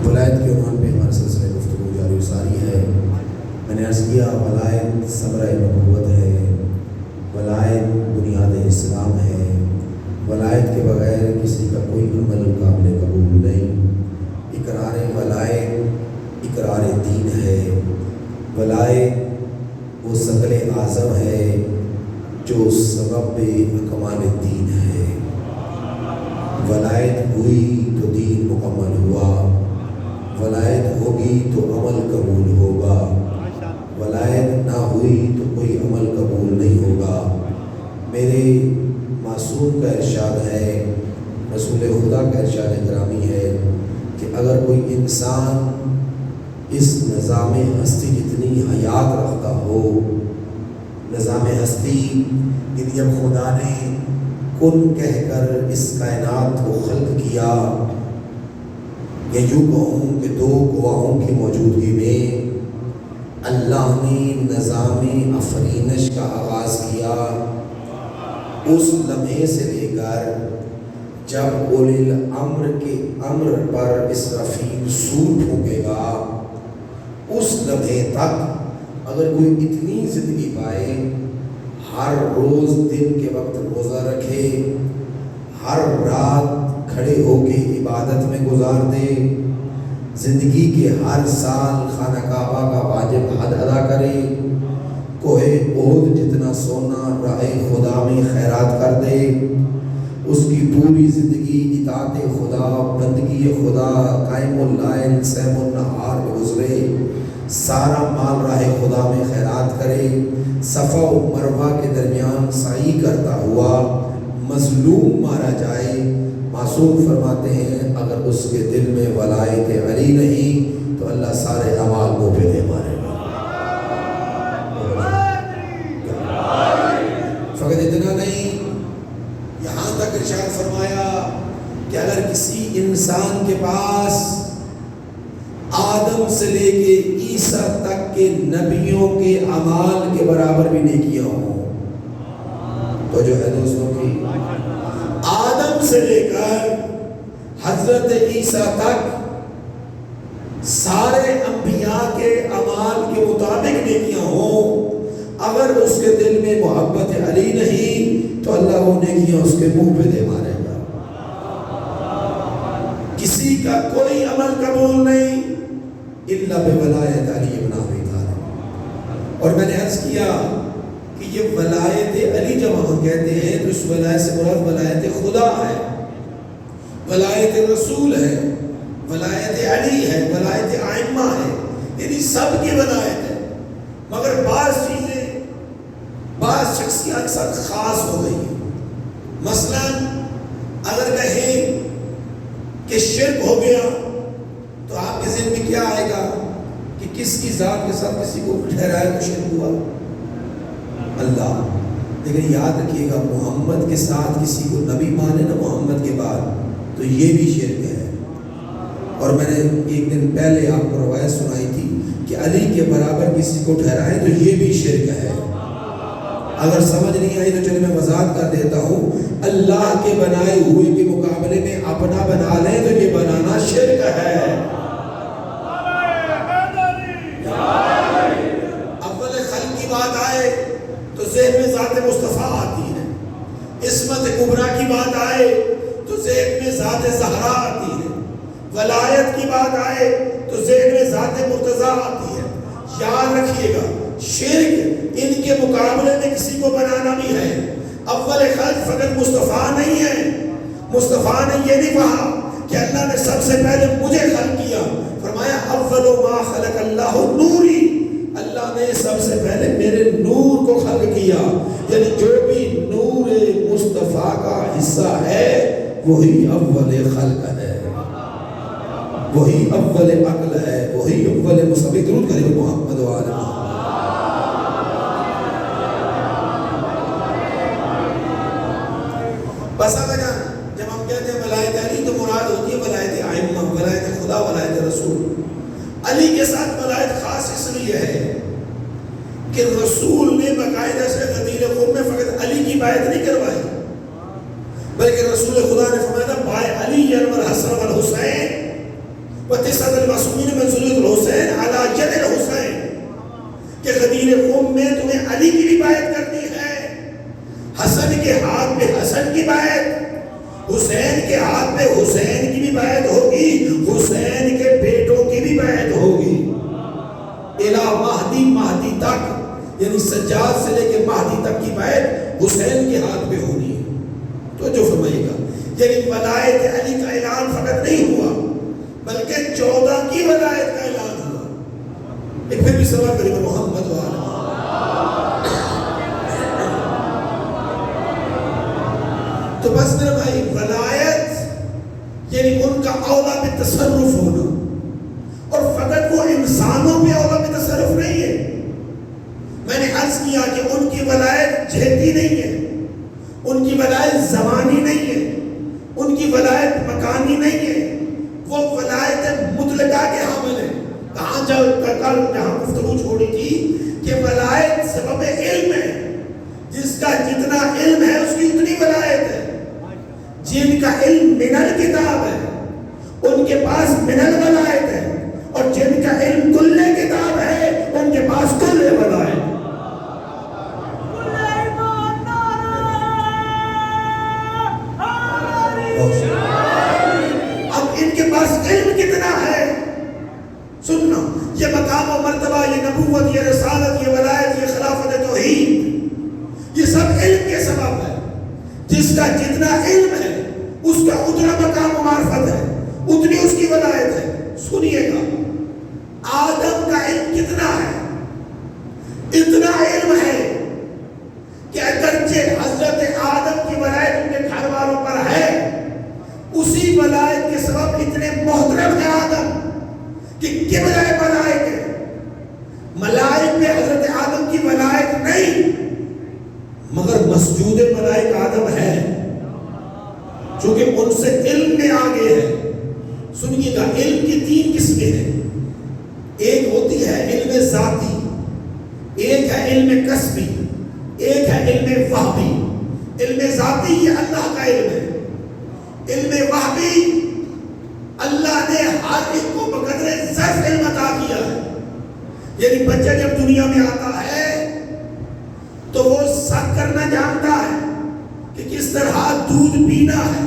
ولایت کے عنوان پہ ہمارا سلسلہ گفتگو جاری و ساری ہے۔ میں نے عرض کیا ولایت ثمرہ نبوت ہے، ولایت بنیاد اسلام ہے، ولایت کے بغیر کسی کا کوئی عمل قابل قبول نہیں۔ اقرار ولایت اقرار دین ہے۔ ولایت وہ شکل اعظم ہے جو سبب اکمال دین ہے۔ ولایت ہوئی تو دین مکمل ہوا، ولایت ہوگی تو عمل قبول ہوگا، ولایت نہ ہوئی تو کوئی عمل قبول نہیں ہوگا۔ میرے معصوم کا ارشاد ہے، رسول خدا کا ارشاد گرامی ہے کہ اگر کوئی انسان اس نظام ہستی جتنی حیات رکھتا ہو، نظام ہستی کہ جب خدا نے کن کہہ کر اس کائنات کو خلق کیا، یا یوں کہوں کہ دو گواہوں کی موجودگی میں اللہ نے نظام افرینش کا آغاز کیا، اس لمحے سے لے کر جب اولی الامر کے امر پر اسرافیل سور پھونکے گا، اس لمحے تک اگر کوئی اتنی زندگی پائے، ہر روز دن کے وقت روزہ رکھے، ہر رات کھڑے ہو کے عبادت میں گزار دے، زندگی کے ہر سال خانہ کعبہ کا واجب حد ادا کرے، کوہ احد جتنا سونا راہ خدا میں خیرات کر دے، اس کی پوری زندگی اطاعت خدا، بندگی خدا، قائم اللیل صائم النہار میں گزرے، سارا مال راہ خدا میں خیرات کرے، صفا و مروہ کے درمیان سعی کرتا ہوا مظلوم مارا جائے، معصوم فرماتے ہیں اگر اس کے دل میں ولایت علی نہیں تو اللہ سارے اعمال کو پہ دے مارے گا۔ فقط اتنا نہیں، یہاں تک ارشاد فرمایا کہ اگر کسی انسان کے پاس آدم سے لے کے عیسیٰ تک کے نبیوں کے اعمال کے برابر بھی نیکیاں ہوں، تو جو ہے دوستوں کی آدم سے لے کر حضرت عیسیٰ تک سارے انبیاء کے اعمال کے مطابق نیکیاں ہوں، اگر اس کے دل میں محبت علی نہیں تو اللہ وہ نیکیاں اس کے منہ پہ دے مارے گا۔ کسی کا کوئی عمل قبول نہیں الا بولایت علی ابن ابی طالب۔ اور میں نے عرض کیا کہ یہ ولایت علی جب ہم کہتے ہیں تو اس ولایت سے مراد ولایت خدا ہے، ولایت رسول ہے، ولایت علی ہے، ولایت ائمہ ہے، یعنی سب کی ولایت ہے، مگر بعض چیزیں بعض شخصیات کے ساتھ خاص ہو گئی ہیں۔ مثلا اگر کہیں کہ شرک ہو گیا تو آپ کے ذہن میں کیا آئے گا کہ کس کی ذات کے ساتھ کسی کو ٹھہرایا تو شرک ہوا؟ اللہ۔ لیکن یاد رکھیے گا محمد کے ساتھ کسی کو نبی مانے نا محمد کے بعد تو یہ بھی شرک ہے۔ اور میں نے ایک دن پہلے آپ کو روایت سنائی تھی کہ علی کے برابر کسی کو ٹھہرائے تو یہ بھی شرک ہے۔ اگر سمجھ نہیں آئی تو چلے میں وضاحت کر دیتا ہوں، اللہ کے بنائے ہوئے کے مقابلے میں اپنا بنا لیں تو یہ بنانا شرک ہے۔ اول خلق کی بات آئے تو ذہن میں ذات مصطفیٰ آتی ہے، عصمت کبریٰ کی بات آئے تو ذہن میں ذات زہرا آتی ہے، ولایت کی بات آئے تو ذہن میں ذات مرتضیٰ آتی ہے۔ یاد رکھیے گا شرک ان کے مقابلے میں کسی کو بنانا بھی ہے۔ اول خلق فقط مصطفیٰ نہیں ہے، مصطفیٰ نے یہ نہیں کہا کہ اللہ نے سب سے پہلے مجھے خلق کیا، فرمایا اول ما خلق اللہ نوری، اللہ نے سب سے پہلے میرے نور کو خلق کیا، یعنی جو بھی نور مصطفیٰ کا حصہ ہے وہی اول خلق ہے، وہی اول عقل ہے، وہی اول مصطفیٰ۔ درود کریں محمد و آل محمد۔ بس اب جب ہم کہتے ہیں ولایت علی تو مراد ہوتی ہے ولایت ائمہ، ولایت خدا، ولایت رسول۔ علی کے ساتھ ولایت خاص اس لیے ہے کہ رسول نے باقاعدہ سے غدیر خم میں فقط علی کی بیعت نہیں کروائی، بلکہ رسول خدا نے فرمایا بائے علی والحسن والحسین وَتِسْعَةُ الْمَعْصُومِينَ مِنْ ذُرِّيَّةِ الْحُسَيْنِ عَلَى يَدِ الْحُسَيْنِ کہ غدیر قوم میں تمہیں علی کی بھی بیعت کرنی ہے، حسن کے ہاتھ میں حسن کی بیعت، حسین کے ہاتھ میں حسین کی بھی بیعت ہوگی، حسین کے بیٹوں کی بھی بیعت ہوگی، الی مہدی تک، یعنی سجاد سے لے کے مہدی تک کی بیعت حسین کے ہاتھ میں ہونی ہے۔ تو جو فرمائے گا یعنی ولایت علی کا اعلان فقط نہیں ہوا بلکہ 14 کی ولایت کا اعلان ہوا۔ ایک پھر بھی سوال کریں محمد والا تو بس میرے بھائی ولایت یعنی ان کا اولا میں تصرف ہونا، اور فقط وہ انسانوں پہ اولا میں تصرف نہیں ہے۔ میں نے عرض کیا کہ ان کی ولایت جہتی نہیں ہے، ان کی ولایت زمانی نہیں ہے، ان کی ولایت مکانی نہیں ہے، وہ ولایت مطلقہ کے حامل ہے۔ کہاں کل جہاں گفتگو چھوڑی تھی کہ ولایت سبب علم ہے، جس کا جتنا علم ہے اس کی اتنی ولایت ہے۔ جن کا علم من الکتاب ہے ان کے پاس من الولایت ہے، اور جن کا علم کل کتاب ہے ان کے پاس کل ولایت۔ اب ان کے پاس علم کتنا ہے، سننا، یہ مقام و مرتبہ، یہ نبوت، یہ رسالت، یہ ولایت، یہ خلافت توحید، یہ سب علم کے سبب ہے۔ جس کا جتنا علم ہے اس کا اتنا مقام و معرفت ہے، اتنی اس کی ولایت ہے۔ سنیے گا، آدم کا علم کتنا ہے؟ اتنا علم ہے کہ اگرچہ حضرت آدم کی ولایت ان کے گھر والوں پر ہے، اسی ولایت کے سبب اتنے محترم ہے آدم کہ قبلہ ملائک ہے۔ ملائک میں حضرت آدم کی ولایت نہیں، مگر مسجود ملائک آدم ہے، چونکہ ان سے علم میں آگے ہے۔ سنیے گا، علم کی 3 قسمیں ہیں۔ ایک ہوتی ہے علم ذاتی، ایک ہے علم کسبی، ایک ہے علم وحبی۔ علم ذاتی یہ اللہ کا علم ہے، علم وحبی اللہ نے ہر ایک کو بقدر ظرف علم عطا کیا ہے۔ یعنی بچہ جب دنیا میں آتا ہے تو وہ سب کرنا جانتا ہے کہ کس طرح دودھ پینا ہے،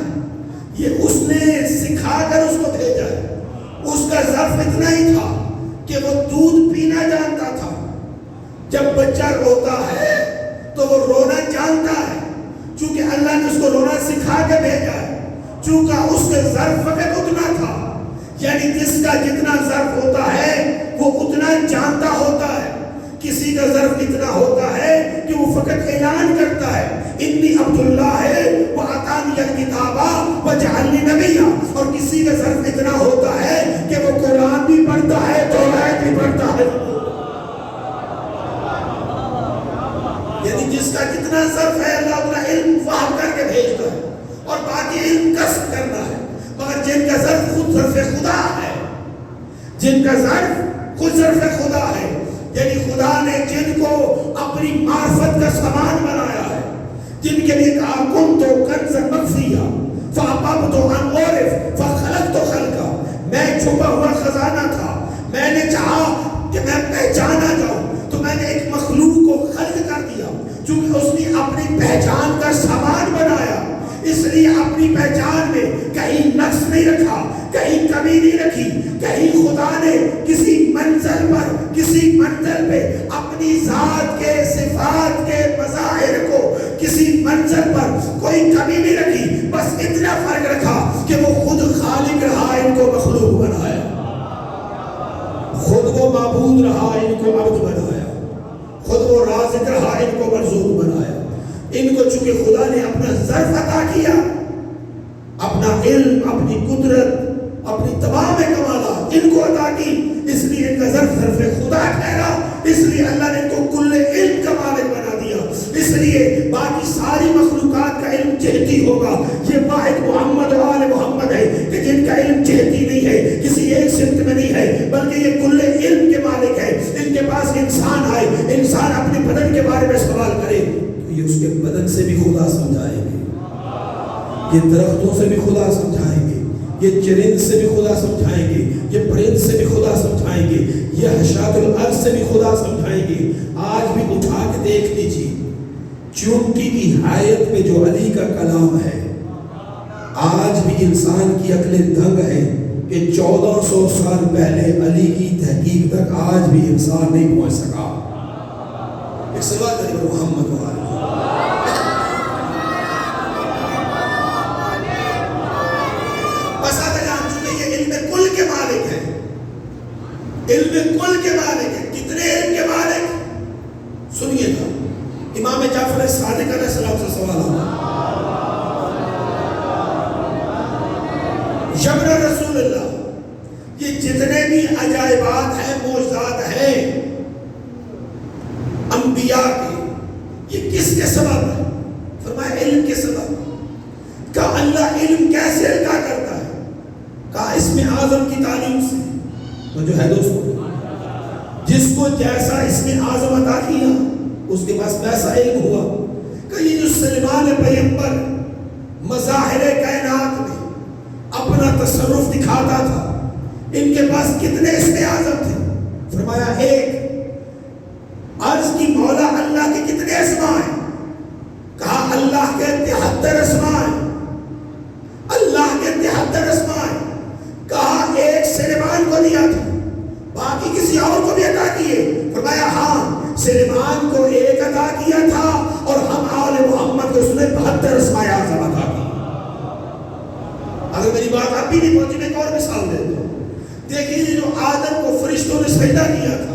یہ اس نے سکھا کر اس کو بھیجا ہے۔ اس کا ظرف اتنا ہی تھا کہ وہ دودھ پینا جانتا تھا۔ جب بچہ روتا ہے تو وہ رونا جانتا ہے، چونکہ اللہ نے اس کو رونا سکھا کے بھیجا ہے، چونکہ اس کا ظرف فقط اتنا تھا۔ یعنی جس کا جتنا ظرف ہوتا ہے وہ اتنا جانتا ہوتا ہے۔ کسی کا ظرف اتنا ہوتا ہے کہ وہ فقط اعلان کرتا ہے انی عبداللہ ہے وَأَعْطَانِيَ الْكِتَابَ وَجَعَلْنِي نَبِيًّا، اور کسی کا ظرف اتنا ہوتا ہے کہ وہ قرآن بھی پڑھتا ہے، تورات بھی پڑھتا ہے۔ یعنی جس کا جتنا ظرف ہے اللہ اتنا علم فہم کر کے بھیجتا ہے، اور باقی علم کسب کرنا ہے۔ مگر جن کا ظرف خود ظرف خدا ہے، جن کا ظرف خود ظرف خدا ہے، یعنی خدا نے جن کو اپنی معرفت کا سامان بنایا ہے، جن کے لیے کہا کن تو کنزا مخفیا فاحببت ان اعرف فخلقت خلقا، میں چھپا ہوا خزانہ تھا، میں نے چاہا کہ میں پہچانا جاؤں تو میں نے ایک مخلوق کو خلق کر دیا، چونکہ اس نے اپنی پہچان کا سامان بنایا، اس لیے اپنی پہچان میں کہیں نقص نہیں رکھا، کہیں کمی نہیں رکھی، کہیں خدا نے کسی منزل پر، کسی منزل پہ اپنی ذات کے صفات کے مظاہر کو کسی منزل پر کوئی کمی نہیں رکھی، بس اتنا فرق رکھا کہ وہ خود خالق رہا، ان کو مخلوق بنایا، خود وہ معبود رہا، ان کو عبد بنایا، خود وہ رازق رہا، ان کو مرزوق بنایا۔ ان کو چونکہ خدا نے اپنا ظرف عطا کیا، اپنا علم، اپنی قدرت، اپنی تمام کمالات ان کو عطا کی، اس لیے ان کا ظرف خدا ٹھہرا، اس لیے اللہ نے ان کو کل علم کا مالک بنا دیا، اس لیے باقی ساری مخلوقات کا علم جہتی ہوگا۔ یہ واحد محمد و آل محمد ہے کہ جن کا علم جہتی نہیں ہے، کسی ایک سمت میں نہیں ہے، بلکہ یہ کل علم کے مالک ہے۔ ان کے پاس انسان آئے، انسان اپنے بدن کے بارے میں سوال کرے تو یہ اس کے بدن سے بھی خدا سمجھائیں گے، یہ درختوں سے بھی خدا سمجھائیں گے، یہ چرند سے بھی خدا سمجھائیں گے، یہ سے بھی خدا سمجھائیں گے. آج بھی اٹھا کے دیکھ لیجیے چونٹی کی حیات پہ جو علی کا کلام ہے. آج بھی انسان کی عقلیں دنگ ہے کہ 1400 سال پہلے علی کی تحقیق تک آج بھی انسان نہیں پہنچ سکا. ایک سوال کریں محمد و آلہ. بس آتا جان چکے یہ علم کل کے مالک ہیں. علم کل کے مالک ہیں. کتنے علم کے مالک؟ سنیے گا امام جعفر صادق علیہ السلام سے سوال ہوگا. جبر رسول اللہ یہ جتنے بھی عجائبات ہیں معجزات ہیں انبیاء کے یہ کس کے سبب ہے؟ فرمایا علم کے سبب. کہا اللہ علم کیسے عطا کرتا ہے؟ کہا اسم اعظم کی تعلیم سے. تو جو ہے دوستو جس کو جیسا اسم اعظم عطا کیا اس کے پاس ویسا علم ہوا. کہ یہ جو سلیمان پیغمبر مظاہر کائنات میں اپنا تصرف دکھاتا تھا ان کے پاس کتنے اسم اعظم تھے؟ فرمایا ایک. عرض کی مولا اللہ کے کتنے اسماء ہیں؟ کہا اللہ کے 73 اسماء ہیں. اللہ کے 73 اسماء ہیں. کہا ایک سلیمان کو دیا تھا باقی کسی اور کو بھی عطا کیے؟ فرمایا ہاں سلیمان کو ایک عطا کیا تھا اور ہم آل محمد کو اس نے 72 اسماء اعظم عطا کی. اگر میری بات آپ بھی نہیں پہنچی میں ایک اور مثال دیتا ہوں. دیکھیے جو آدم کو فرشتوں نے سجدہ کیا تھا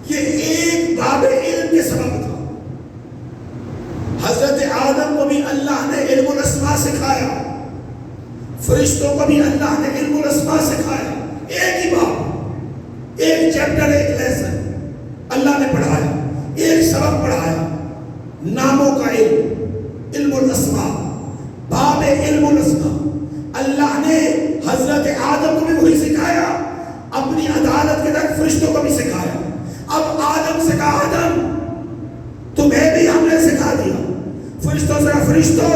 یہ ایک باب علم کے سبب تھا. حضرت آدم کو بھی اللہ نے علم الاسماء سکھایا. فرشتوں کو بھی اللہ نے علم الاسماء سکھایا. ایک ہی باب ایک چیپٹر ایک لیسن اللہ نے پڑھایا. ایک سبق پڑھایا ناموں کا علم علم الاسماء باب علم الاسماء. اللہ نے حضرت آدم کو بھی وہی سکھایا اپنی عدالت کے تک فرشتوں کو بھی سکھایا. اب آدم سے کہا آدم تمہیں بھی ہم نے سکھا دیا. فرشتوں سے کہا فرشتوں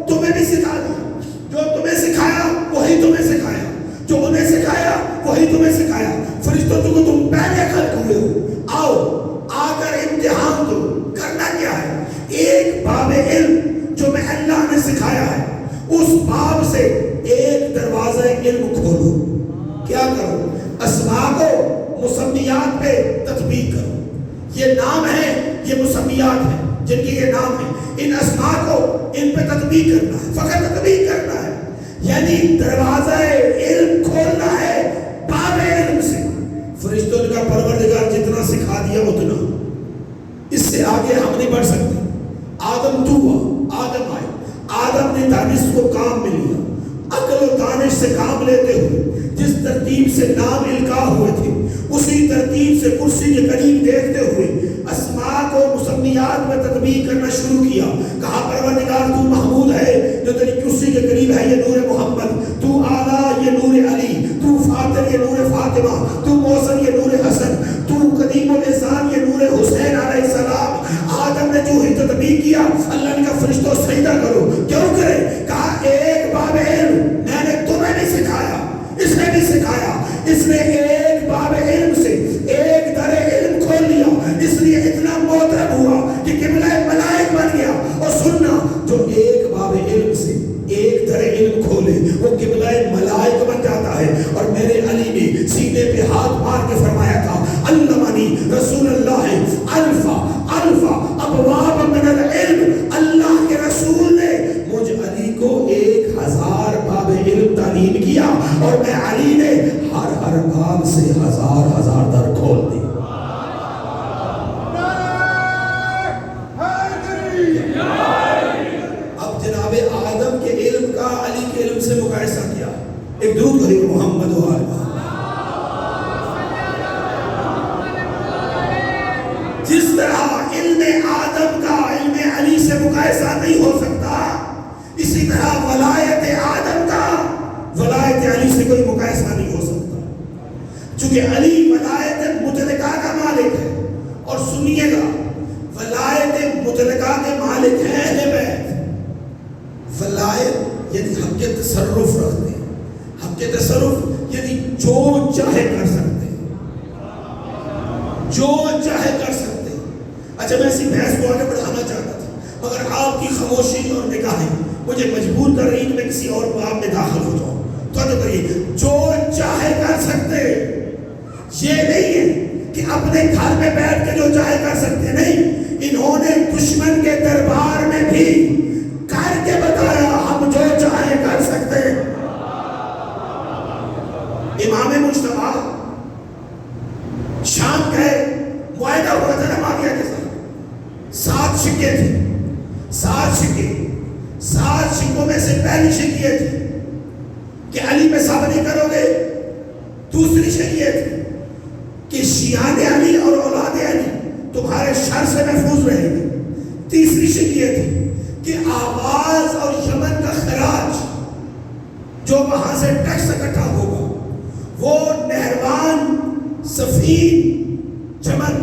تمہیں بھی سکھا دیا. جو تمہیں سکھایا وہی تمہیں سکھایا. جو انہیں سکھایا وہی تمہیں سکھایا. فرشتوں کو تم پہلے خلق ہوئے ہو. آؤ آ کر امتحان دو. کرنا کیا ہے؟ ایک باب علم جو میں اللہ نے سکھایا ہے اس باب سے ایک دروازہ علم کھولو. کیا کرو؟ اسماء کو مسمیات پہ تطبیق کرو. یہ نام ہے یہ مسمیات ہیں جن کے یہ نام ہیں. ان اسماء کو ان پہ تطبیق کرنا ہے. فقط تطبیق کرنا ہے یعنی دروازہ علم کھولنا ہے باب علم سے. فرشتوں نے کہا پروردگار جتنا سکھا دیا اتنا اس سے آگے ہم نہیں بڑھ سکتے. آدم تو ہوا آدم آئے. آدم نے دانش کو کام میں لیا. عقل و دانش سے کام لیتے ہوئے جس ترتیب سے نام القاء ہوئے تھے اسی ترتیب سے کرسی کے قریب دیکھتے ہوئے اسماء کو مسمیات میں تطبیق کرنا شروع کیا. کہا پروردگار تو محمود ہے جو تیری کرسی کے قریب ہے یہ نور محمد. تو اعلیٰ یہ نور علی. تو فاطر یہ نور فاطمہ. تو محسن یہ نور حسن. تو قدیم الاحسان یہ نور حسین علیہ السلام. آدم نے جو ہی تطبیق کیا اللہ نے کہا فرشتوں سجدہ کرو. کیوں کرے؟ کہا ایک باب علم میں نے تمہیں بھی سکھایا اس نے بھی سکھایا. اس نے ایک باب علم سے ایک در علم کھول لیا. اس لیے اتنا محترم ہوا کہ قبلہ ملائک بن گیا. اور سننا جو ایک باب علم سے ایک در علم کھولے وہ قبلہ ملائک بن جاتا ہے. اور میرے علی نے سینے پہ ہاتھ مار کے فرمایا تھا علمنی رسول اللہ الفا ابواب من العلم. اللہ کے رسول نے مجھ علی کو 1000 باب علم تعلیم کیا اور میں علی نے ہر باب سے 1000 در کھول دی. اب جناب آدم کے علم کا علی کے علم سے مقایسہ کیا. ایک درود بھری محمد و آل. جس طرح علم آدم کا علم علی سے مقایسہ نہیں ہو سکتا اسی طرح ولایت آدم کا ولایت علی سے کوئی مقایسہ نہیں ہو سکتا. چونکہ علی ولایت مطلقہ کا مالک ہے. اور سنیے گا ولایت مطلقہ کے مالک ہیں اہل بیت. ولایت یعنی حق کے تصرف رکھتے ہیں. حق کے تصرف یعنی جو چاہے کر سکتے ہیں. جو چاہے کر سکتے. اچھا میں اسی بحث کو آگے بڑھانا چاہتا تھا مگر آپ کی خاموشی اور نگاہیں مجھے مجبور کر رہی کہ میں کسی اور باب میں داخل ہو جاؤں. تو کریے جو چاہے کر سکتے. یہ نہیں ہے کہ اپنے گھر میں بیٹھ کے جو چاہے کر سکتے, نہیں, انہوں نے دشمن کے دربار میں بھی کر کے بتایا ہم جو چاہے کر سکتے. امام مجتبی شام گئے, معاہدہ ہوا تھا نا معاویہ کے ساتھ, 7 شکے تھے, 7 شکوں میں سے پہلی شک یہ تھی کہ علی پہ صبر نہیں کرو گے. دوسری شک یہ تھی کہ شیعان علی اور اولاد علی تمہارے شر سے محفوظ رہیں گے. تیسری شک یہ تھی کہ آواز اور یمن کا خراج جو وہاں سے ٹیکس اکٹھا ہوگا وہ نہروان, صفین, جمل,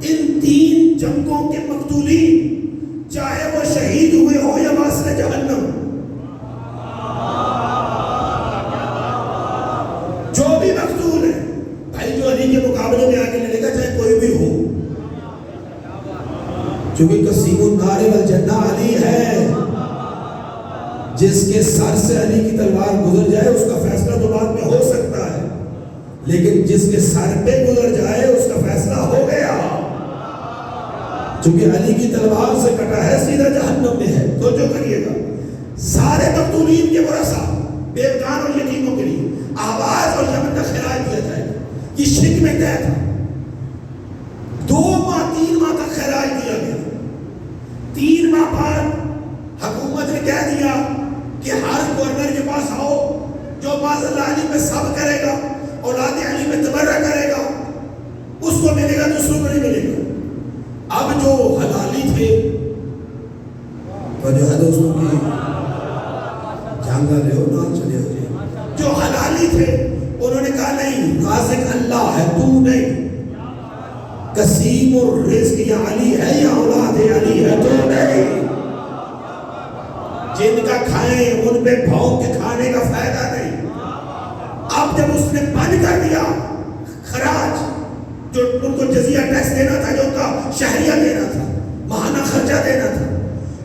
ان 3 جنگوں کے مقتولین چاہے وہ شہید ہوئے ہو یا واصل جہنم, جو بھی مقتول ہے بھائی, جو علی کے مقابلے میں آگے لڑے گا چاہے کوئی بھی ہو, کیونکہ قسیم النار والجنہ علی ہے. جس کے سر سے علی کی تلوار گزر جائے اس کا فیصلہ تو بعد میں ہو سکتا ہے, لیکن جس کے سر پہ گزر جائے اس کا فیصلہ ہو گیا. چونکہ علی کی تلوار سے کٹا ہے سیدھا جہنم میں ہے. تو جو کریے گا سارے مقتولین کے ورثہ, بیوگان اور یتیموں کے لیے آواز اور یمن کا خراج دیا جائے گا. یہ شرک میں طے تھا. 2 ماہ 3 ماہ تک خراج دیا گیا. 3 ماہ بعد حکومت نے کہہ دیا کہ ہر گورنر کے پاس آؤ, جو باز اللہ علی میں صبر کرے گا, اولاد علی میں تبرہ کرے گا, اس کو ملے گا, دوسروں کو نہیں ملے گا. اب جو حلالی تھے جو ہے دوستوں کی جانگا لے ہو نہ چلے ہو جائے, جو حلالی تھے انہوں نے کہا نہیں, رازق اللہ ہے تو نہیں, قسیم الرزق یا علی ہے یا اولاد علی ہے تو نہیں. جن کا کھائیں ان پہ بھونک کے کھانے کا فائدہ نہیں. اب جب اس نے بند کر دیا خراج, جو ان کو جزیہ ٹیکس دینا تھا, جو ان کا شہریہ دینا تھا, ماہانہ خرچہ دینا تھا,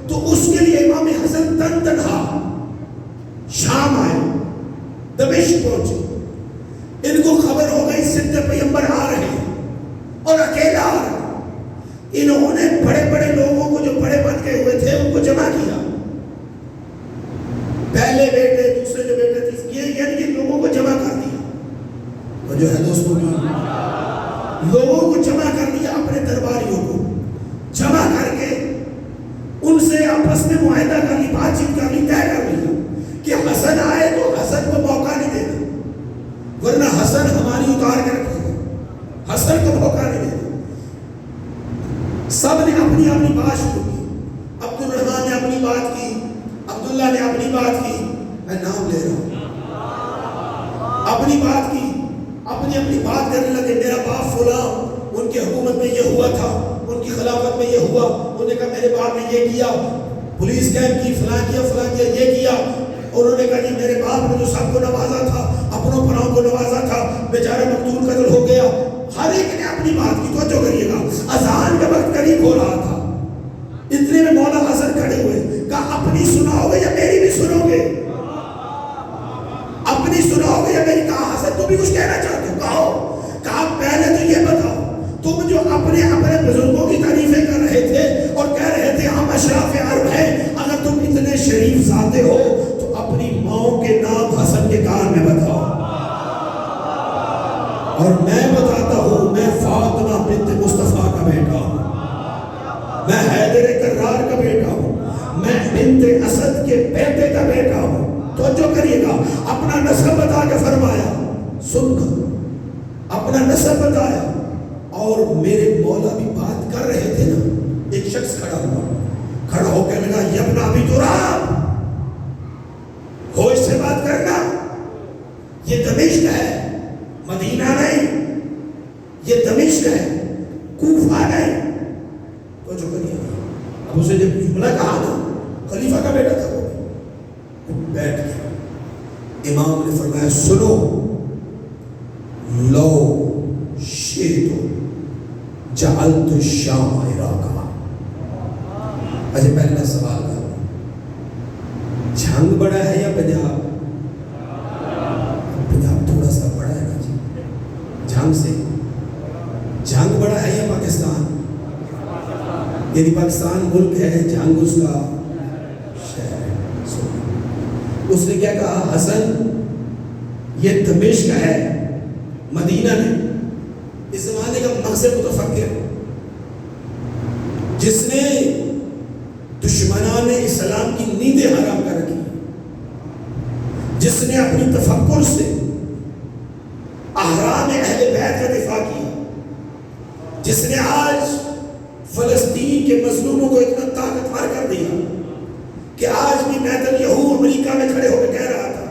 تو اس کے لیے امام حسن تنہا شام آئے, دمشق پہنچے. ان کو خبر ہو گئی سدھ پیغمبر آ رہے ہیں اور اکیلا آ رہے. انہوں نے بڑے بڑے لوگوں کو جو بڑے بن کے ہوئے تھے ان کو جمع کیا, پہلے بیٹے, دوسرے جو بیٹے تھے, یعنی کہ لوگوں کو جمع کر دیا. اور جو ہے دوستوں کی لوگوں کو جمع کر دیا, اپنے درباریوں کو جمع کر کے ان سے آپس میں معاہدہ کر لی, بات چیت کر لی, طے کر لیا کہ حسن آئے تو حسن کو موقع نہیں دینا, ورنہ حسن ہماری اتار کے رکھے گا, حسن کو موقع نہیں دینا. سب نے اپنی اپنی بات شروع کی. عبد الرحمن نے اپنی بات کی, عبداللہ نے اپنی بات کی, میں نام لے رہا ہوں, اپنی بات کی, اپنی بات کرنے لگے. میرا باپ فلاں, ان کی حکومت میں یہ ہوا تھا, ان کی خلافت میں یہ ہوا, انہوں نے کہا میرے باپ نے یہ کیا, پولیس کیمپ کی, فلاں کیا, یہ کیا. انہوں نے کہا جی میرے باپ نے جو سب کو نوازا تھا, اپنوں پناہوں کو نوازا تھا, بیچارے مقتول قتل ہو گیا. ہر ایک نے اپنی بات کی. توجہ کریے گا, اذان کا وقت قریب ہو رہا تھا. اتنے میں مولا حسن کھڑے ہوئے, کہا اپنی سناؤ گے یا میری بھی سنو گے؟ اپنی سناؤ گے یا میری؟ کہا حسن تم بھی کچھ کہنا چاہتے ہو, کہو. کہا پہلے تو یہ بتاؤ, تم جو اپنے بزرگوں کی تعریفیں کر رہے تھے اور کہہ رہے تھے ہم اشراف عرب ہیں, اگر تم اتنے شریف ذاتے ہو تو اپنی ماؤں کے نام حسن کے کان میں بتاؤ. اور میں بتاتا ہوں, میں فاطمہ بنت مصطفیٰ کا بیٹا ہوں, میں حیدر کرار کا بیٹا ہوں, میں بنت اسد کے بیٹے کا بیٹا ہوں. توجہ کریے گا, اپنا نسب بتا کے فرمایا, سن کر اپنا نسب بتایا. اور میرے مولا بھی بات کر رہے تھے نا, ایک شخص کھڑا ہو کے لگا یبنا بھی تراب, ہوش سے بات کرنا, یہ دمشق ہے, مدینہ نہیں, یہ دمشق ہے, کوفہ نہیں. تو جو کریے گا, اب اسے جب جملہ کہا نا, خلیفہ کا بیٹا تھا, وہ بیٹھ گیا. امام نے فرمایا سنو, لو شیطو جعلت الشام عراقا. اچھا پہلے میں سوال کروں، جھنگ بڑا ہے یا پنجاب؟ پنجاب تھوڑا سا بڑا ہے نا جی جھنگ سے. جھنگ بڑا ہے یا پاکستان؟ یعنی پاکستان ملک ہے، جھنگ اس کا شہر ہے. اس نے کیا کہا؟ حسن یہ دمشق ہے، مدینہ نہیں. اس زمانے کا مغز متفکر جس نے دشمنان اسلام کی نیندیں حرام کر رکھی، جس نے اپنی تفکر سے احرام اہل بیت کا دفاع کیا، جس نے آج فلسطین کے مظلوموں کو اتنا طاقتور کر دیا کہ آج بھی نیتن-یاہو امریکہ میں کھڑے ہو کے کہہ رہا تھا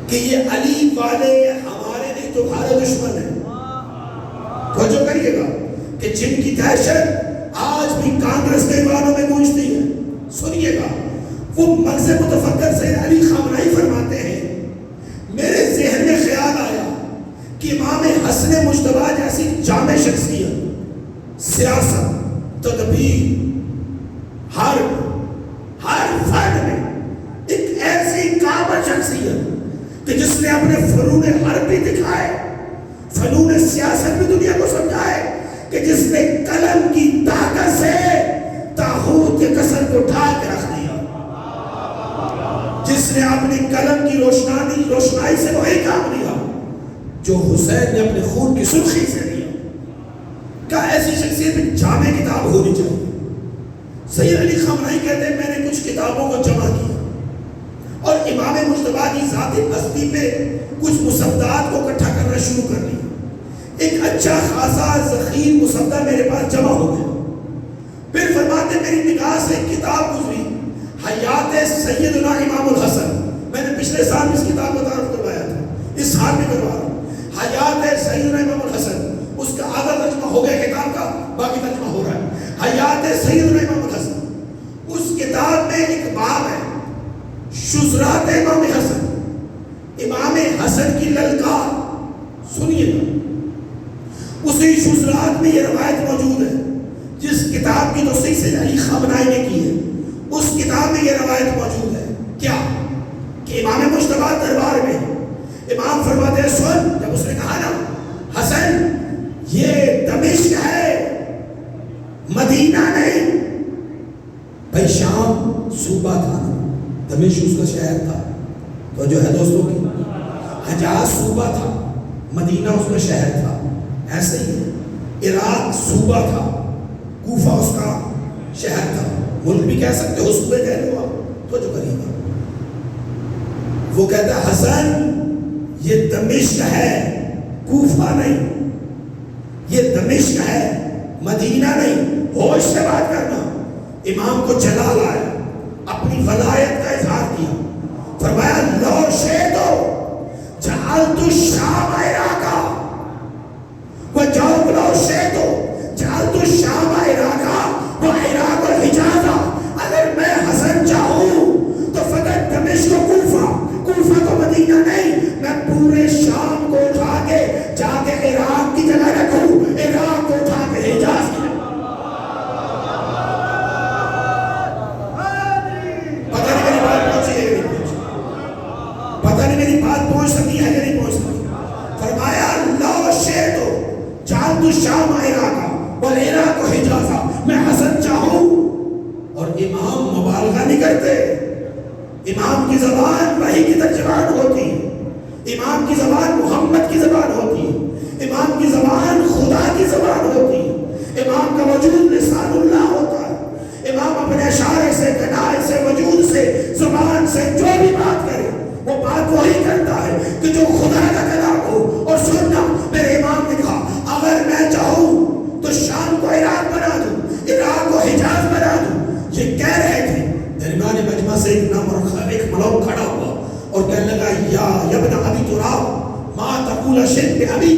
کہ یہ علی والے ہمارے نہیں تمہارے دشمن ہیں. توجہ کریے گا کہ جن کی دہشت آج بھی کانگریس کے ایوانوں میں گونجتی ہے. سنیے گا، وہ مغز متفکر سید علی خامنہئی فرماتے ہیں میرے ذہن میں خیال آیا کہ امام حسن مجتبیٰ جیسی جامع شخصیت، سیاست، تدبیر، ہر فرد میں ایک ایسی کامل شخصیت کہ جس نے اپنے فنون حرب بھی دکھائے، فنون سیاست بھی دنیا کو سمجھائے، کہ جس نے قلم کی طاقت سے طاغوت کے کسر کو ڈھال کے رکھ دیا، جس نے اپنی قلم کی روشنائی سے وہی کام لیا جو حسین نے اپنے خون کی سرخی سے لیا. کیا ایسی شخصیت میں جامع کتاب ہونی چاہیے؟ سید علی خامنہئی کہتے ہیں میں نے کچھ کتابوں کو جمع کیا اور امام مجتبیٰ کی ذات ہستی پہ کچھ مصدات کو اکٹھا کرنا شروع کر لیا. ایک اچھا خاصا ذخیر مصدع میرے پاس جمع ہو گیا. پھر فرماتے میری نگاہ سے ایک کتاب گزری، حیات سیدنا امام الحسن. میں نے پچھلے سال اس کتاب کو تعارف کروایا تھا، اس سال بھی کروا رہا ہوں. حیات سیدنا امام الحسن، اس کا آدھا ترجمہ ہو گیا کتاب کا، باقی ترجمہ ہو رہا ہے. حیات سیدنا امام الحسن، اس کتاب میں ایک باب ہے شزرات امام حسن، امام حسن کی للکار. سنیے گا، اسی شزرات میں یہ روایت موجود ہے جس کتاب کی توسیع سید علی خامنہئی نے کی ہے. اس کتاب میں یہ روایت موجود ہے کیا کہ امام مجتبیٰ دربار میں امام فرماتے ہیں سن، جب اس نے کہا نا حسن یہ دمشق ہے مدینہ نہیں. بھائی شام صوبہ تھا نا، دمشق اس کا شہر تھا. تو جو ہے دوستوں کی حجاز صوبہ تھا، مدینہ اس کا شہر تھا. ایسے ہی عراق صوبہ تھا، کوفہ اس کا شہر تھا. ملک بھی کہہ سکتے ہو، صوبے کہہ لو آپ. تو جو کریے گا وہ کہتا ہے حسن یہ دمشق ہے، کوفہ نہیں. یہ دمشق ہے، مدینہ نہیں. ہوش سے بات کرنا. امام کو جلال آیا، اپنی ولایت کا اظہار کیا. فرمایا لو شیدو جعلت الشام عراقا وجاؤ لو شیدو جعلت الشام عراقا وعراق الحجازہ. اگر میں حسن چاہوں تو فقط دمشق کو کوفہ کو مدینہ نہیں، میں پورے شام کو اٹھا کے جا کے عراق کی جگہ رکھوں، عراق کو اٹھا کے حجاز کی. پتہ نہیں میری بات پہنچ سکتی ہے یا نہیں پہنچ سکتی. فرمایا لو شیدو جعلت الشام عراقا والعراق حجازہ. میں حسن چاہوں، اور امام مبالغہ نہیں کرتے. امام کی زبان وحی کی ترجمان ہوتی، امام کی زبان محمد کی زبان ہوتی، امام کی زبان خدا کی زبان ہوتی. امام کا وجود لسان اللہ ہوتا ہے. امام اپنے اشارے سے، کنائے سے، وجود سے، زبان سے جو بھی بات کرے وہ بات وہی کرتا ہے کہ جو خدا کا کلام ہو. اور سننا، میرے امام نے کہا اگر میں چاہوں تو شام کو عراق بنا دوں، عراق کو حجاز بنا دوں. یہ کہہ رہے تھے، درمیان مجمع سے ایک ملوک کھڑا ہوا اور کہنے لگا یا ابن ابی تراب ما تقول شد بابی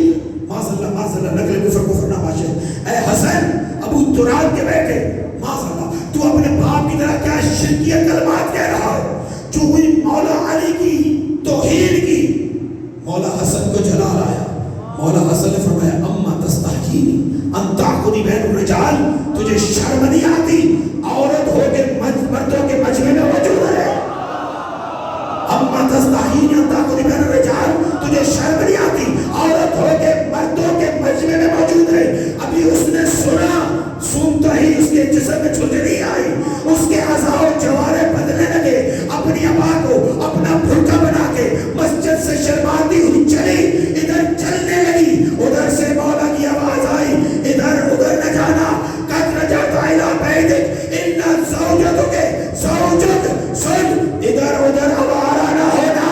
معاذ اللہ نقل کفر نہ باشے. اے حسن ابو تراب کے بیٹے، معاذ اللہ تو اپنے باپ کی طرح کیا شرکیہ کلمات کہہ رہا ہے جو ہوئی مولا علی کی توہین کی. مولا حسن کو جلال آیا. مولا حسن نے فرمایا اما تستحقینی تجھے شرم نہیں آتی؟ عورت ہو کے مردوں کے مجمع میں موجود ہے، ابھی اس نے سنا، سنتا ہی اس کے جسم میں جھلجھلی آئی، اس کے اعضاء و جوارح بدلنے لگے، اپنی ابا کو اپنا بھرکا بنا کے مسجد سے شرماتی ہوئی چلی، ادھر چلنے لگی، ادھر سے مولا کی آواز آئی، ادھر ادھر نہ جانا، قد رجعت الی بیتک ان زوجتک زوجک، سن ادھر ادھر آوارہ نہ ہونا،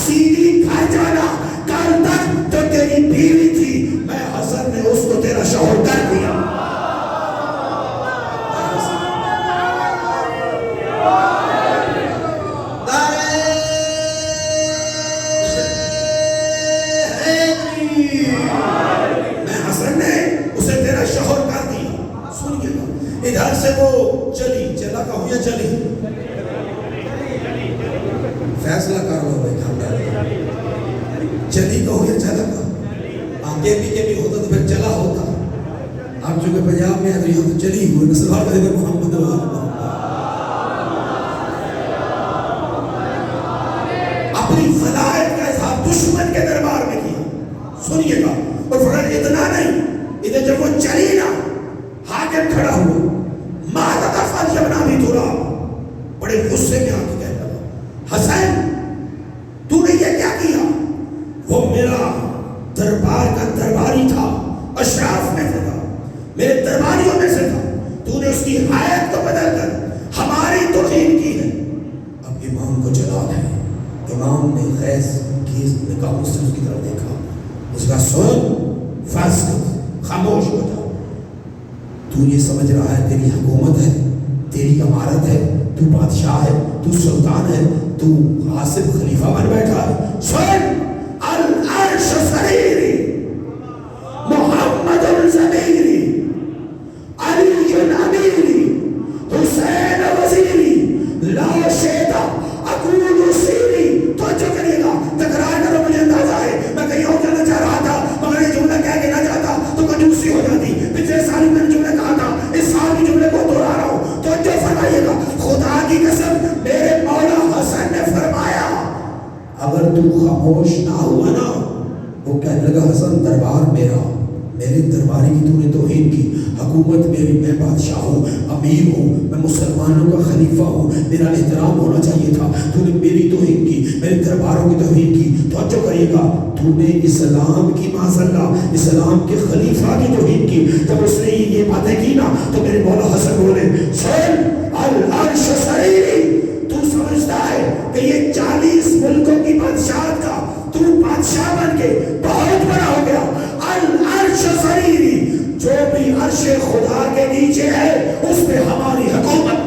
سیدھی گھر جانا، کل تک جو تیری بیوی تھی میں حسن نے اس کو تیرا شوہر کر دیا۔ ادھر سے وہ چلی، چلا کہوں یا چلی؟ فیصلہ کر لو بھائی، چلی کہوں یا چلا کہوں؟ کے بھی ہوتا تو پھر چلا ہوتا، آپ چونکہ پنجاب میں ہے تو یہاں تو چلی ہوئی نسلوار کا ذکر محمد اپنی فضائل کا اظہار دشمن کے دربار میں کیا، سنیے گا، اور فرق اتنا نہیں، ادھر جب وہ چلی نا، حاکم کھڑا ہوا، ماذا تفعل یا ابن ابی تراب، بڑے غصے میں آ کے کہتا تھا، حسین تو نے یہ کیا کیا؟ وہ میرا دربار کا درباری تھا، اشراف میں سے تھا، میرے درباریوں میں سے تھا، تو نے اس کی حیات کو بدل کر ہماری توہین کی ہے۔ اب امام کو جلا ہے، امام نے خیز کی نگاہوں سے اس کی طرف دیکھا، اس کا سن فاسق، خاموش ہو جا، تو یہ سمجھ رہا ہے تیری حکومت ہے، تیری امارت ہے، تو بادشاہ ہے، تو سلطان ہے، تو غاصب خلیفہ بن بیٹھا ہے، سن العرش سریری محمد الزمیری علی امیری حسین وزیری لا شیدہ اکون سیری۔ تو جو کریے گا تکرار کرو، مجھے اندازہ ہے میں کہیں اور جانا چاہ رہا تھا مگر یہ جملہ کہہ کے نہ جاتا تو کنجوسی ہو جاتی، پچھلے سال میں نے جملہ کہا تھا، اس سال بھی جملے کو دہرا رہا ہوں، تو جو فرمائیے گا، خدا کی قسم میرے مولا حسن نے فرمایا اگر تو خاموش نہ ہوا نا، وہ کہنے لگا حسن دربار میرا، میرے درباری کی تو نے توہین کی، حکومت میری، میں بادشاہ ہوں، امیر ہوں، میں مسلمانوں کا خلیفہ ہوں، میرا احترام ہونا چاہیے تھا، تو نے میری توہین کی، میرے درباروں کی توہین کی، توجہ کریے گا، تو نے اسلام کی معاذاللہ اسلام کے خلیفہ کی توہین کی۔ جب اس نے یہ باتیں کی نا تو میرے مولا حسن بولے، سن العرش سریری، تو سمجھتا ہے کہ یہ 40 ملکوں کی بادشاہت کا تو بادشاہ بن کے بہت بڑا ہو گیا، العرش سریری، جو بھی عرش خدا کے نیچے ہے اس پہ ہماری حکومت،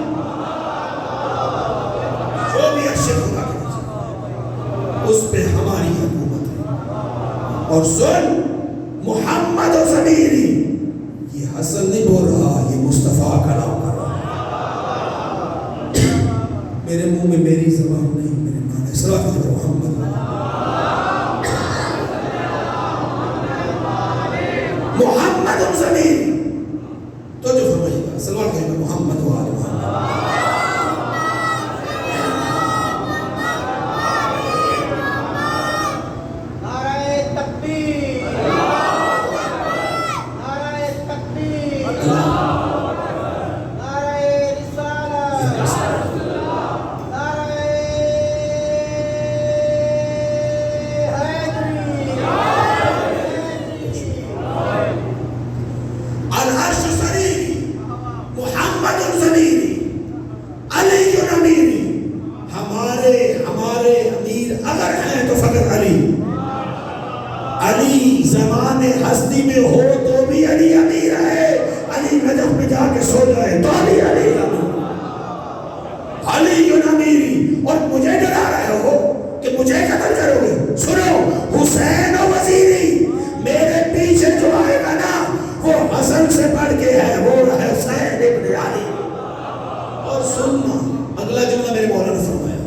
جو بھی عرش خدا کے نیچے اس پہ ہماری حکومت ہے۔ اور سن محمد و ضمیری، یہ حسن نہیں بول رہا، یہ مصطفیٰ کلام کر رہا ہے، میرے منہ میں میری زبان نہیں، میرے معنی صلوات علی محمد۔ محمد و ضمیری، تو جو فرمائیے گا صلوات علی محمد و آل محمد۔ علی زمان ہستی میں ہو تو بھی علی امیر ہے، علی نجف میں جا کے سو جائے تو علی علی علی امیری۔ اور مجھے ڈرا رہے ہو کہ مجھے قتل کرو گے، سنو، حسین و وزیری، میرے پیچھے جو آئے گا نا وہ حسن سے بڑھ کے ہے، وہ ہے حسین ابن علی۔ اور سننا اگلا جملہ میرے مولا نے فرمایا،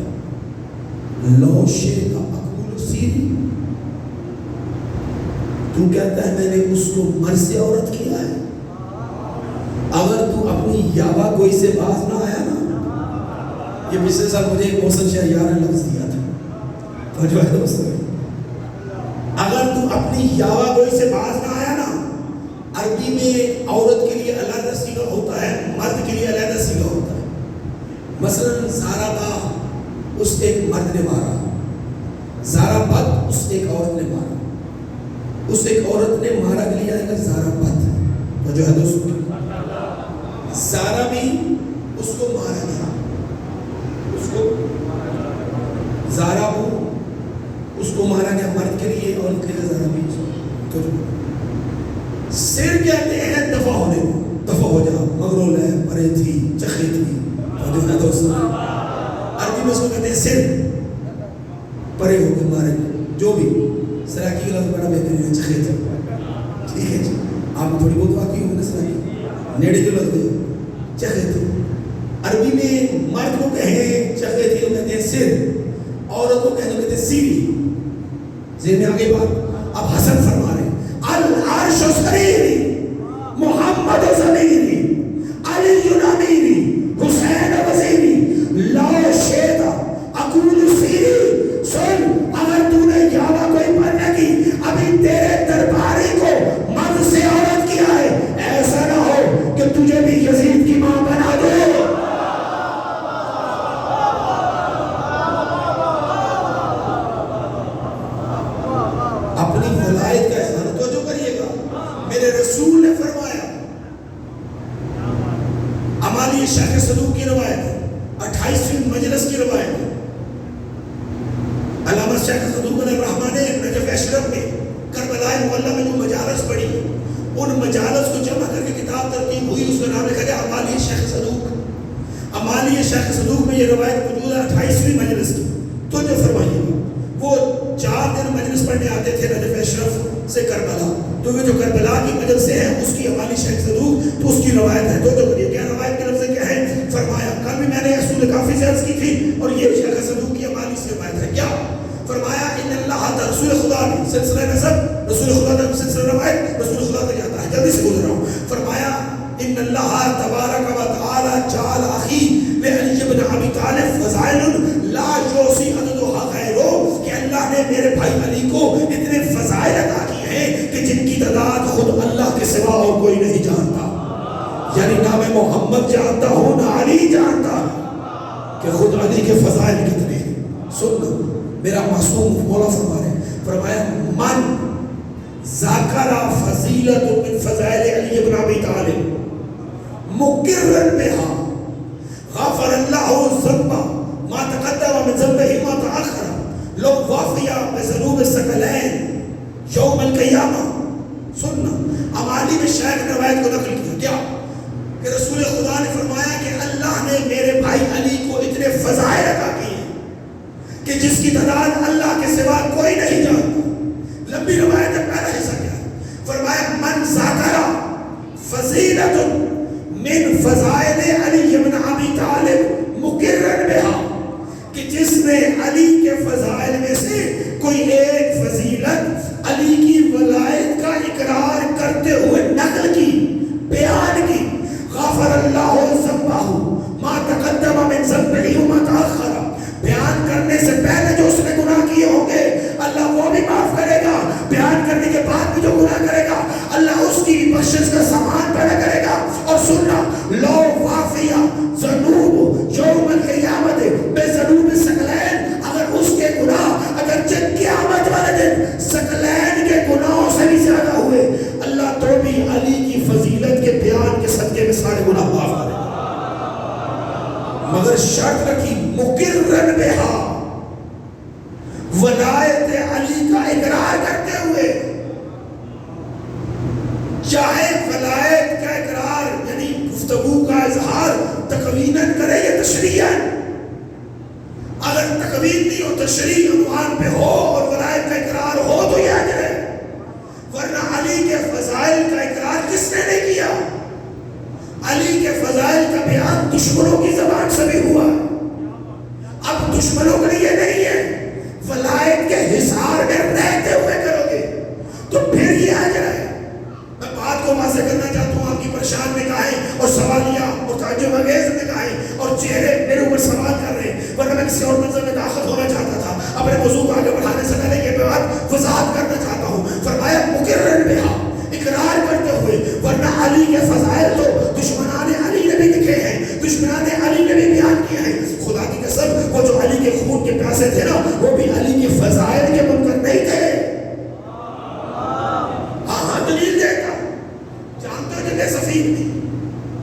لو شیخ اکمل سیری، تو کہتا ہے میں نے اس کو مرد سے عورت کیا ہے، اگر تو اپنی یابا کوئی سے باز نہ آیا نا، یہ پچھلے سال مجھے ایک محسن شہریار نے لفظ دیا تھا، تو جو ہے دوستو اپنی یاوا گوئی سے باز نہ آیا نا، عربی میں عورت کے لیے علیحدہ صیغہ ہوتا ہے، مرد کے لیے علیحدہ صیغہ ہوتا ہے. مثلا زارا با اس ایک مرد نے مارا، زارا بت اس ایک عورت نے مارا، اس ایک عورت نے مارا کے لیے آئے گا زارا بت، تو جو ہے دوستو زارا بھی اس کو مارا گیا، اس کو زارا ہو اس کو مارا گیا مرد کے لیے، عورت کے لیے زارا بھی. تو سر کہتے ہیں دفع ہونے کو، دفع ہو جا، مغرول ہے، پرے تھی، چخی تھی، تو جو ہے دوستو عربی میں اس کو کہتے ہیں سر، پرے ہو کے مارے جو بھی. سراکی کا لفظ بڑا بہترین ہے، چخے تھے، ٹھیک ہے جی، آپ تھوڑی بہت واقعی ہوگی نا سراکی، نیڑے جو لفظ ہے چخے تھے. عربی میں مرد کو کہیں چخے تھے وہ کہتے ہیں سر، عورت کو کہتے ہیں سیری. ذہن میں آگے بات. اب حسن فرما رہے ہیں العرش سریری محمد زمیری علی امیری حسین وزیری لا شیدہ اقول سیری. سن اگر تو نے یاوا کوئی پڑھنے کی ابھی تیرے درباری کو مرد سے عورت کیا ہے، ایسا نہ ہو کہ تجھے بھی یزید کی ماں بنا دے. اپنی ولایت کا اظہار توجہ کریے گا. میرے رسول نے فرمایا، امالی شیخ صدوق کی روایت ہے، 28ویں مجلس کی روایت ہے، علامہ شیخ صدوق علیہ الرحمٰن نے نجف اشرف میں کربلا معلیٰ میں جو مجالس پڑھی، ان مجالس کو جمع کر کے کتاب ترتیب ہوئی، اس کا نام لکھا گیا امالی شیخ صدوق. امالی شیخ صدوق میں یہ روایت موجود ہے 28ویں مجلس کی. تو جو فرمائیے گا وہ 4 دن مجلس پڑھنے آتے تھے نجف اشرف سے کربلا، تو وہ جو کربلا کی مجلس سے ہے اس کی امالی شیخ صدوق تو اس کی روایت ہے. تو جو کریے کیا روایت کے لفظ کیا ہے؟ فرمایا کل بھی میں نے اصول کافی سے عرض کی تھی اور یہ شیخ صدوق کی امالی سے روایت ہے. کیا فرمایا؟ ان اللہ رسول خدا نے سلسلہ نسب رسول خدا کا سلسلہ روایت رسول خدا تک جاتا ہے، جلدی سے بول رہا ہوں. فرمایا ان اللہ تبارک و تعالی جعل اخی لعلی بن ابی طالب فضائل لا یوصی عددها غیرہ، کہ اللہ نے میرے بھائی علی کو اتنے فضائل عطا کیے ہیں کہ جن کی تعداد خود اللہ کے سوا اور کوئی نہیں جانتا. یعنی نہ میں محمد جانتا ہوں نہ علی جانتا کہ خود علی کے فضائل کتنے ہیں. سن میرا معصوم مولا فرما رہے ہیں، فرمایا من ذاکر فضیلت من فضائل علی بن ابی طالب مقرن بها غفر اللہ ذنبہ ما تقدم من ذنبہ ما تأخر لو وافیا بذنوب الثقلین یوم القیامہ. سننا امالی میں شیخ نے روایت کو نقل کیا کیا کہ رسول خدا نے فرمایا کہ اللہ نے میرے بھائی علی کو اتنے فضائل عطا کیے کہ جس کی تعداد اللہ کے سوا کوئی نہیں جانتا. لمبی روایت ہے، پہلا حصہ کیا ہے؟ فرمایا من ذاکر فضیلت من فضائل علی بن ابی طالب مقرن بها، کہ جس نے علی کے فضائل میں سے کوئی ایک فضیلت علی کی ولایت کا اقرار کرتے ہوئے نقل کی، بیان کی، غفر اللہ ذنبہ ما تقدم من ذنبہ وما تأخر، بیان کرنے سے پہلے جو اس نے گناہ کیے ہوں گے اللہ وہ بھی معاف کرے گا، بیان کرنے کے بعد بھی جو گناہ کرے گا اللہ اس کی بخشش کا سامان پیدا کرے گا. اور سننا لو وافیہ ذنوب یوم القیامت بے ذنوب ثقلین، اگر اس کے گناہ اگر قیامت والے دن ثقلین کے گناہوں سے بھی زیادہ ہوئے اللہ تو بھی علی کی فضیلت کے بیان کے صدقے میں سارے گناہ معاف کرے گا. مگر شرط رکھی مقرن بہا، ولایت علی کا اقرار کرتے ہوئے، چاہے ولایت کا اقرار یعنی گفتگو کا اظہار تقویناً کرے یا تشریعاً. اگر تقوین نہیں ہو تشریع عنوان پہ ہو اور ولایت کا اقرار ہو تو یہ اجر ہے. ورنہ علی کے فضائل کا اقرار کس نے نہیں کیا؟ علی کے فضائل کا بیان دشمنوں کی زبان سے بھی ہوا. اب دشمنوں کے لیے نہیں ہے، ولایت کے حصار میں رہتے ہوئے کرو گے تو پھر یہ اجر ہے. میں بات کو واضح کرنا چاہتا ہوں، آپ کی پریشان نگاہیں اور سوالیہ اور تعجب انگیز نگاہیں اور چہرے میرے اوپر سوال کر رہے ہیں، ورنہ میں کسی اور منظر میں داخل ہونا چاہتا تھا. اپنے موضوع کو آگے بڑھانے سے پہلے یہ بات وضاحت کرنا چاہتا ہوں. دلیل دیتا. جانتے ہو جنگ صفین میں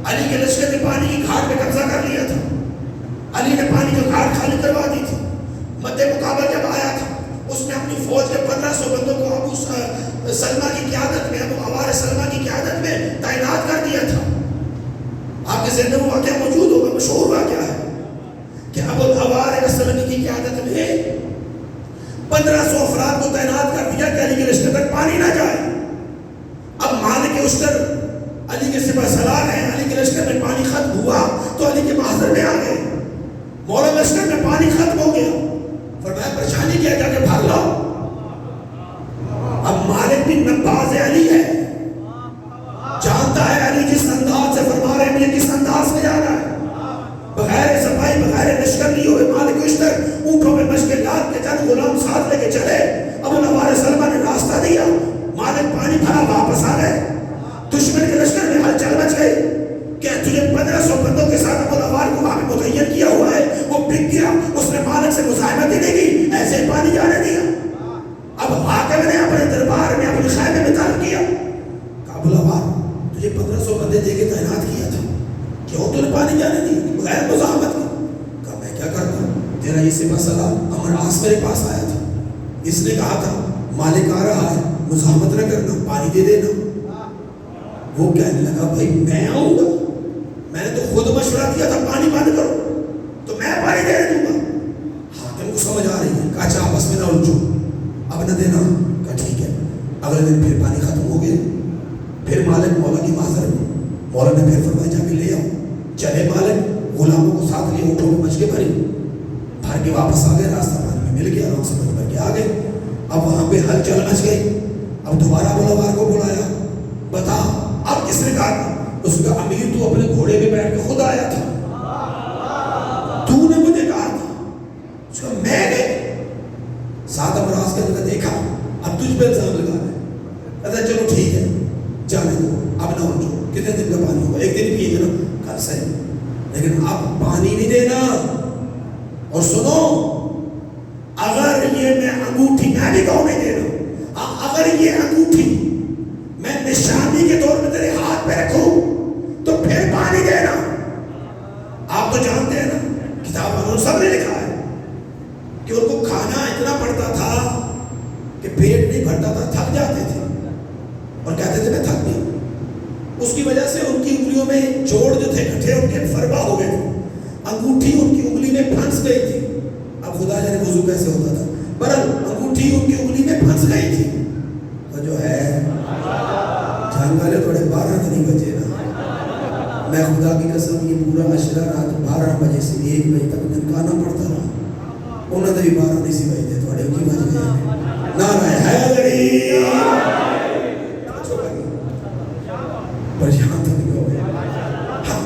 علی کے لشکر نے پانی کی گھاٹ پہ قبضہ کر لیا تھا. علی نے پانی کا گھاٹ خالی کروا دی تھی. مد مقابل جب آیا تھا اس نے اپنی فوج کے 1500 بندوں کو ابو سلمہ کی قیادت میں, ابو عوار سلمہ کی قیادت میں تعینات کر دیا تھا. آپ کے ذہن میں وہ واقعہ موجود ہوگا, مشہور واقعہ ہے کہ ابو عوار سلمہ کی قیادت میں 1500 افراد کو تعینات کر دیا کہ علی کے لشکر تک پانی نہ جائے. اب مالک اشتر علی کے سپہ سالار ہیں, علی کے لشکر میں پانی ختم ہوا تو علی کے محضر میں آ گئے. مولا لشکر میں پانی ختم ہو گیا, فرمایا پریشانی کیا, جا کے بھر لاؤ. اب مالک بھی نباز علی ہے, جانتا ہے علی جس انداز سے فرما رہے ہیں کس انداز سے جا رہا ہے. بغیر صفائی بغیر لشکر لیے ہوئے مالک اشتر اونٹوں میں مشکل لاد کے چند غلام ساتھ لے کے چلے. ابو عوار سلمہ نے راستہ دیا, مالک پانی بھرا واپس آ گئے. دشمن کے لشکر میں ہلچل مچ گئی کہ تجھے 1500 بندوں کے ساتھ ابو عوار کو وہاں پہ متعین کیا ہوا ہے, وہ بک گیا. اس نے مالک سے مزاحمت ہی نہیں کی, ایسے ہی پانی جانے دیا. اب حاکم نے اپنے دربار میں اپنے خیمے میں طلب کیا کہ ابو عوار تجھے 1500 بندے دے کے تعینات کیا تھا, کیوں تو نے پانی جانے دی بغیر مزاحمت کی؟ کہا میں کیا کرتا, تیرا یہ سپہ سالار عمر عاص میرے پاس آیا تھا, اس نے کہا تھا مالک آ رہا ہے, مزاحمت نہ کرنا, پانی دے دینا. وہ کہنے لگا بھائی میں آؤں گا, میں نے تو خود مشورہ دیا تھا پانی بند کرو, تو میں پانی دینے دوں گا. حاکم کو سمجھ آ رہی ہے, کہا اچھا آپس میں نہ الجھو, اب نہ دینا. کہا ٹھیک ہے. اگلے دن پھر پانی ختم ہو گیا. پھر مالک مولا کی محضر میں, مولا نے پھر فرمایا جا کے لے آؤ. چلے مالک, غلاموں کو ساتھ لیے اونٹوں میں مچھلی بھری, بھر کے واپس آ گئے. راستہ پانی میں مل گیا, آرام سے بھر کے آ گئے. اب وہاں پہ ہلچل مچ گئی. اب دوبارہ ابو عوار کو بلایا, بتا اب کس نے کہا؟ اس کا امیر تو اپنے گھوڑے پہ بیٹھ کے خود آیا تھا, تو نے مجھے کہا تھا. اس کا میں نے ساتھ امراض کے اندر دیکھا, اب تجھ پہ الزام لگا رہے. کہتا چلو ٹھیک ہے جانے دو, اب نہ الجھو. کتنے دن کا پانی ہوگا, ایک دن پیے گا نا, کل سے, لیکن اب پانی نہیں دینا. اور سنو, اگر یہ میں انگوٹھی, میں بھی کہوں نہیں دینا, اگر یہ انگوٹھی میں نشانی کے طور میں تیرے ہاتھ پہ رکھوں تو پھر پانی دینا. آپ تو جانتے ہیں نا, کتاب والوں سب نے لکھا ہے کہ ان کو کھانا اتنا پڑتا تھا کہ پیٹ نہیں بھرتا تھا, تھک جاتے تھے اور کہتے تھے میں تھک گیا. اس کی وجہ سے ان کی انگلیوں میں جوڑ جو تھے کٹھے ان کے فربا ہو گئے تھے, انگوٹھی ان کی انگلی میں پھنس گئی تھی. اب خدا جانے وضو کیسے ہوتا تھا, پر انگوٹھی ان کی انگلی میں پھنس گئی تھی. تو جو ہے جان والے تھوڑے 12 تو نہیں بجے نا, میں خدا کی قسم یہ پورا عشرہ رات 12 بجے سے 1 بجے تک ننکانا پڑتا رہا. انہوں نے بھی 12 نہیں سی بجے تھوڑے کی بج گئے. نعرہ حیدری پریشان تو نہیں ہو گئے. ہاں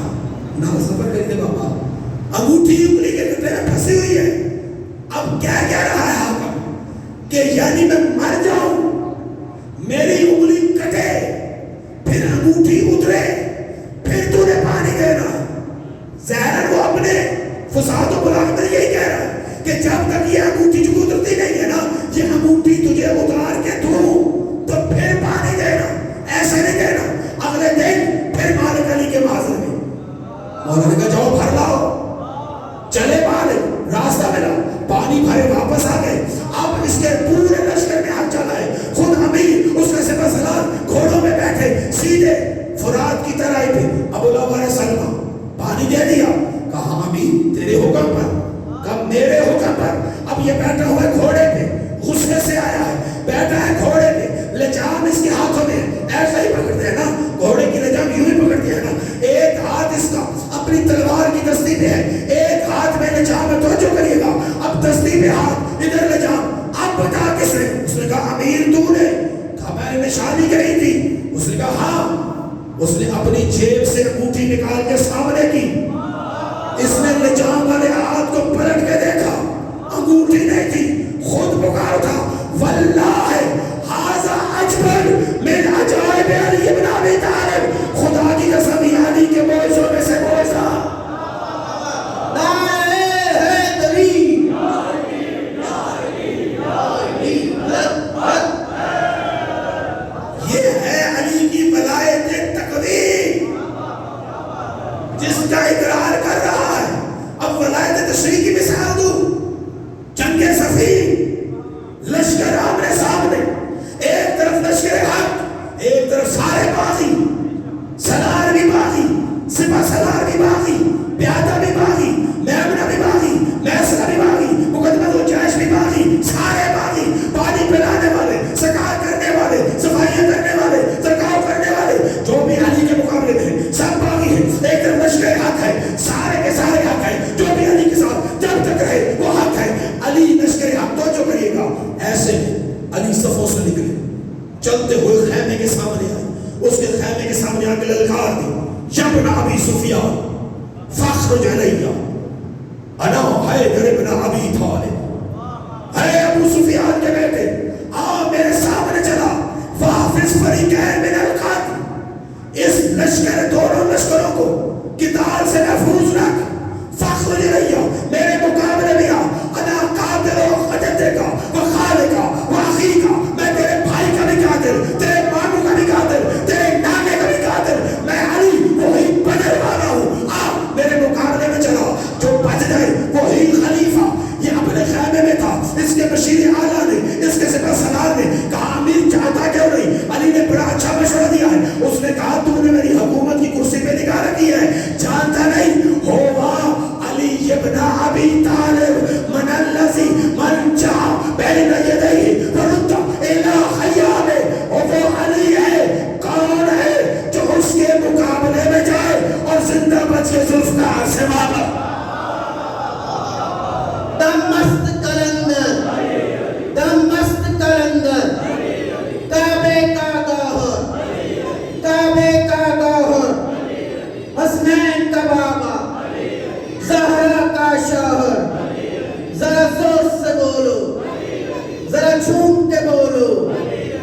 نہ سفر کرتے بابا, انگوٹھی انگلی کے کٹے میں پھنسی ہوئی ہے. اب کیا کہہ رہا ہے آپ کہ یعنی میں مر جاؤں, میری انگلی کٹے, پھر انگوٹھی اترے, پھر تو نے پانی دینا. ظاہر وہ اپنے فساد و بلاغ میں یہی کہہ رہا ہے کہ جب تک یہ انگوٹھی جو اترتی نہیں ہے نا, یہ انگوٹھی تجھے اتار کے دوں تو پھر پانی دینا, ایسے نہیں دینا. اگلے دن پھر مالک علی کے محضر میں, مولا نے کہا جاؤ بھر لاؤ. چلے مالک, راستہ ملا, پانی بھرے واپس آ گئے. اب اس کے پورے لشکر میں ہاتھ چلا ہے, خود امیر اس کے سپہ سالار گھوڑوں میں بیٹھے سیدھے فرات کی ترائی پہ. ابو عوار سلمہ پانی دے دیا. کہا امیر تیرے حکم پر, کہا میرے حکم پر. اب یہ بیٹھا ہوا ہے گھوڑے پہ, غصے سے آیا ہے, بیٹھا ہے گھوڑے پہ, لجام اس کے ہاتھوں میں ایسا ہی پکڑتے ہیں نا, گھوڑے کی لجام یوں ہی پکڑتی ہے نا. ایک ہاتھ اس کا اپنی تلوار کی دستی پہ ہے, ایک ہاتھ میں لجام ہے. توجہ کریے گا, اب دستی پہ ہاتھ, ادھر لجام. اب بتا کس نے؟ اس نے کہا امیر تو نے. کہا میں نے نشانی کہی تھی. اس نے کہا ہاں. اس نے اپنی جیب سے انگوٹھی نکال کے سامنے کی. اس نے لجام والے ہاتھ کو پلٹ کے دیکھا, انگوٹھی نہیں تھی. خود پکار اٹھا, واللہ ھذا اجبر من عجائب علی بن ابی طالب. خدا کی قسم یہ علی کے معجزوں میں سے معجزہ. یہ ہے طرف سارے باغی، سلار بھی باغی، سپہ سلار بھی باغی، پیادہ بھی باغی، میمنہ بھی باغی، میسرہ بھی باغی، مقدمہ و جیش بھی باغی، سارے باغی، پانی پلانے والے، سکار کرنے والے، صفائیاں کرنے والے، ترکاؤ کرنے والے، جو بھی علی کے مقابلے میں سب باغی ہیں. ایک طرف لشکر حق ہے، سارے کے سارے حق ہے، جو بھی علی کے ساتھ جب تک رہے وہ حق ہے. علی لشکر حق تو جو کریے گا. ایسے علی صفوں سے نکلے، چلتے ہوئے خیمے کے سامنے آئے. اس کے خیمے کے سامنے آ کے للکار دی، یبن ابی سفیان فخرج علیہ انا حیدر ابن ابی طالب. اے ابو سفیان کے بیٹے، آ میرے سامنے چلا. فحافظ فریقین من القتل، اس لشکر دونوں لشکروں کو قتال سے محفوظ رکھ. فخرج علیہ، میرے مقابلے میں آ. انا قاتل و قتل کا و خالق کا و اخی کا، میں تیرے بھائی کا بھی قاتل، تیرے ماموں کا بھی قاتل، تیرے نانے کا بھی قاتل. میں علی وہی بدر والا ہوں. آ میرے مقابلے میں چلا. جو بچ جائے وہی خلیفہ. یہ اپنے خیمے میں تھا. اس کے بشیر اعلیٰ نے، اس کے سپہ سالار نے کہا امیر چاہتا کیوں نہیں؟ علی نے بڑا اچھا مشورہ دیا ہے. اس نے کہا تو نے میری حکومت کی کرسی پہ نگاہ رکھی ہے، جانتا نہیں ہوا علی ابن ابی طالب من الذی من جاء بین